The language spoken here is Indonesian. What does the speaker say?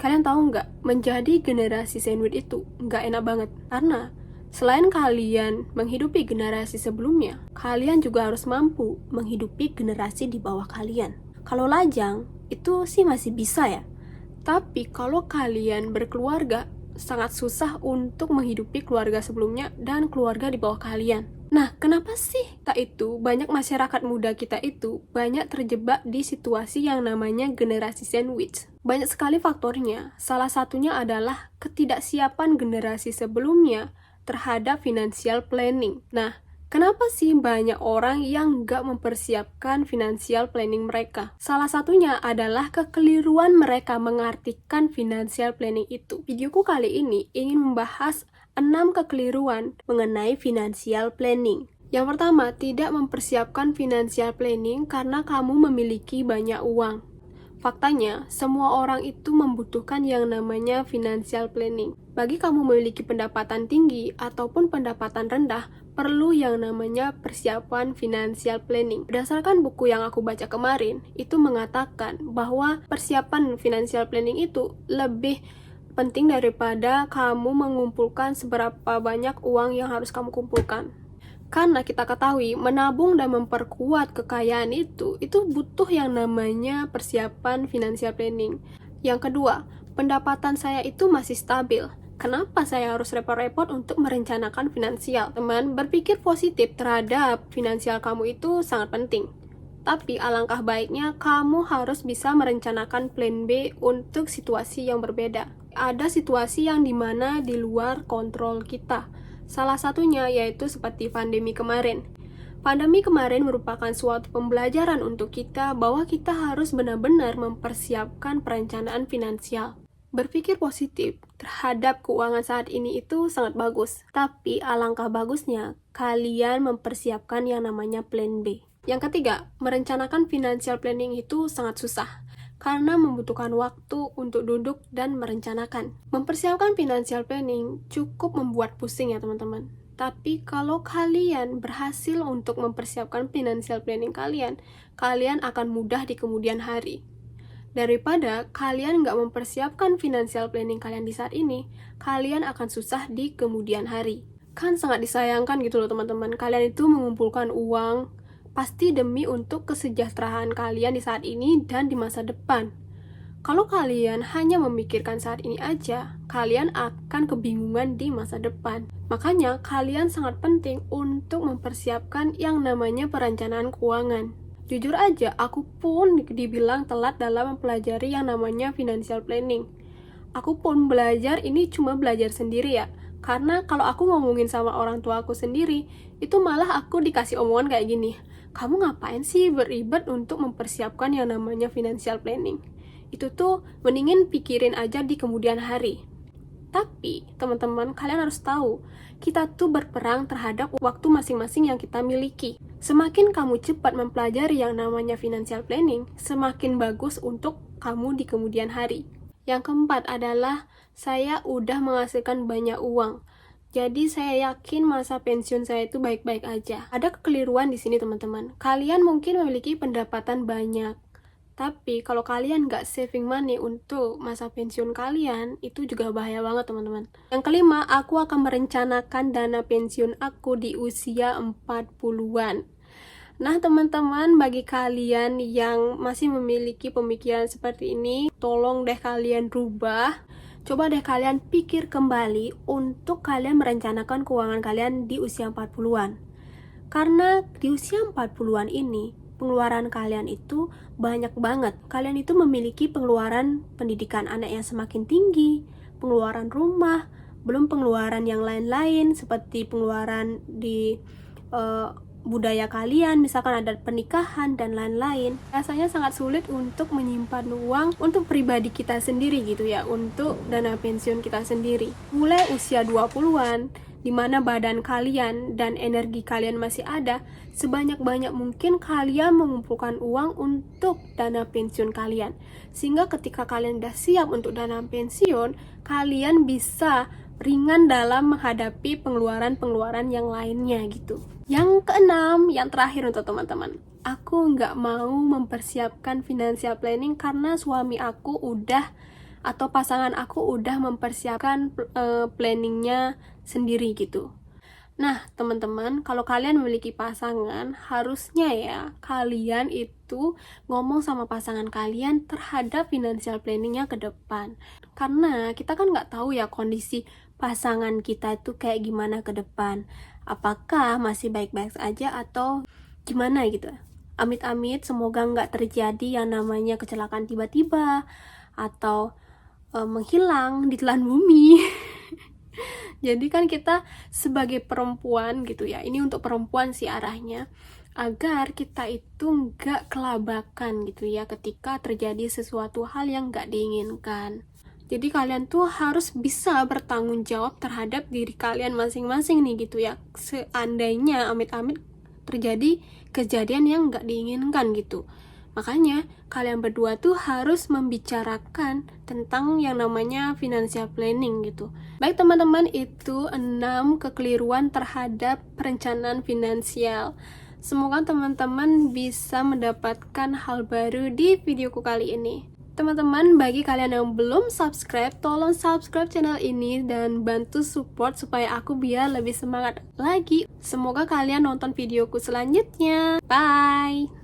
Kalian tahu nggak, menjadi generasi sandwich itu nggak enak banget. Karena selain kalian menghidupi generasi sebelumnya, kalian juga harus mampu menghidupi generasi di bawah kalian. Kalau lajang, itu sih masih bisa ya. Tapi kalau kalian berkeluarga, sangat susah untuk menghidupi keluarga sebelumnya dan keluarga di bawah kalian. Nah, kenapa sih tak itu banyak masyarakat muda kita itu banyak terjebak di situasi yang namanya generasi sandwich? Banyak sekali faktornya. Salah satunya adalah ketidaksiapan generasi sebelumnya terhadap financial planning. Nah, kenapa sih banyak orang yang nggak mempersiapkan financial planning mereka? Salah satunya adalah kekeliruan mereka mengartikan financial planning itu. Videoku kali ini ingin membahas 6 kekeliruan mengenai financial planning. Yang pertama, tidak mempersiapkan financial planning karena kamu memiliki banyak uang. Faktanya, semua orang itu membutuhkan yang namanya financial planning. Bagi kamu memiliki pendapatan tinggi ataupun pendapatan rendah, perlu yang namanya persiapan financial planning. Berdasarkan buku yang aku baca kemarin, itu mengatakan bahwa persiapan financial planning itu lebih penting daripada kamu mengumpulkan seberapa banyak uang yang harus kamu kumpulkan. Karena kita ketahui menabung dan memperkuat kekayaan itu butuh yang namanya persiapan financial planning. Yang kedua, pendapatan saya itu masih stabil. Kenapa saya harus repot-repot untuk merencanakan finansial? Teman, berpikir positif terhadap finansial kamu itu sangat penting. Tapi alangkah baiknya kamu harus bisa merencanakan plan B untuk situasi yang berbeda. Ada situasi yang dimana di luar kontrol kita. Salah satunya yaitu seperti pandemi kemarin. Pandemi kemarin merupakan suatu pembelajaran untuk kita bahwa kita harus benar-benar mempersiapkan perencanaan finansial. Berpikir positif terhadap keuangan saat ini itu sangat bagus. Tapi alangkah bagusnya kalian mempersiapkan yang namanya plan B. Yang ketiga, merencanakan financial planning itu sangat susah karena membutuhkan waktu untuk duduk dan merencanakan. Mempersiapkan financial planning cukup membuat pusing ya teman-teman. Tapi kalau kalian berhasil untuk mempersiapkan financial planning kalian, kalian akan mudah di kemudian hari. Daripada kalian nggak mempersiapkan financial planning kalian di saat ini, kalian akan susah di kemudian hari. Kan sangat disayangkan gitu loh teman-teman, kalian itu mengumpulkan uang pasti demi untuk kesejahteraan kalian di saat ini dan di masa depan. Kalau kalian hanya memikirkan saat ini aja, kalian akan kebingungan di masa depan. Makanya kalian sangat penting untuk mempersiapkan yang namanya perencanaan keuangan. Jujur aja, aku pun dibilang telat dalam mempelajari yang namanya financial planning. Aku pun belajar ini cuma belajar sendiri ya. Karena kalau aku ngomongin sama orang tua aku sendiri, itu malah aku dikasih omongan kayak gini. Kamu ngapain sih beribet untuk mempersiapkan yang namanya financial planning? Itu tuh mendingin pikirin aja di kemudian hari. Tapi, teman-teman, kalian harus tahu, kita tuh berperang terhadap waktu masing-masing yang kita miliki. Semakin kamu cepat mempelajari yang namanya financial planning, semakin bagus untuk kamu di kemudian hari. Yang keempat adalah, saya udah menghasilkan banyak uang. Jadi saya yakin masa pensiun saya itu baik-baik aja. Ada kekeliruan di sini teman-teman. Kalian mungkin memiliki pendapatan banyak. Tapi kalau kalian nggak saving money untuk masa pensiun kalian, itu juga bahaya banget teman-teman. Yang kelima, aku akan merencanakan dana pensiun aku di usia 40-an. Nah teman-teman, bagi kalian yang masih memiliki pemikiran seperti ini, tolong deh kalian rubah. Coba deh kalian pikir kembali untuk kalian merencanakan keuangan kalian di usia 40-an. Karena di usia 40-an ini, pengeluaran kalian itu banyak banget. Kalian itu memiliki pengeluaran pendidikan anak yang semakin tinggi, pengeluaran rumah, belum pengeluaran yang lain-lain seperti pengeluaran di budaya kalian, misalkan ada pernikahan dan lain-lain. Rasanya sangat sulit untuk menyimpan uang untuk pribadi kita sendiri gitu ya, untuk dana pensiun kita sendiri. Mulai usia 20-an, di mana badan kalian dan energi kalian masih ada, sebanyak-banyak mungkin kalian mengumpulkan uang untuk dana pensiun kalian. Sehingga ketika kalian udah siap untuk dana pensiun, kalian bisa ringan dalam menghadapi pengeluaran-pengeluaran yang lainnya gitu. Yang keenam, yang terakhir untuk teman-teman, aku nggak mau mempersiapkan financial planning karena suami aku udah atau pasangan aku udah mempersiapkan planningnya sendiri gitu. Nah, teman-teman, kalau kalian memiliki pasangan, harusnya ya kalian itu ngomong sama pasangan kalian terhadap financial planningnya ke depan. Karena kita kan nggak tahu ya kondisi pasangan kita itu kayak gimana ke depan. Apakah masih baik-baik aja atau gimana gitu. Amit-amit, semoga nggak terjadi yang namanya kecelakaan tiba-tiba atau menghilang di telan bumi. Jadi kan kita sebagai perempuan gitu ya, ini untuk perempuan sih arahnya, agar kita itu nggak kelabakan gitu ya ketika terjadi sesuatu hal yang nggak diinginkan. Jadi kalian tuh harus bisa bertanggung jawab terhadap diri kalian masing-masing nih gitu ya. Seandainya amit-amit terjadi kejadian yang nggak diinginkan gitu. Makanya kalian berdua tuh harus membicarakan tentang yang namanya financial planning gitu. Baik teman-teman, itu 6 kekeliruan terhadap perencanaan finansial. Semoga teman-teman bisa mendapatkan hal baru di videoku kali ini. Teman-teman, bagi kalian yang belum subscribe, tolong subscribe channel ini dan bantu support supaya aku biar lebih semangat lagi. Semoga kalian nonton videoku selanjutnya. Bye!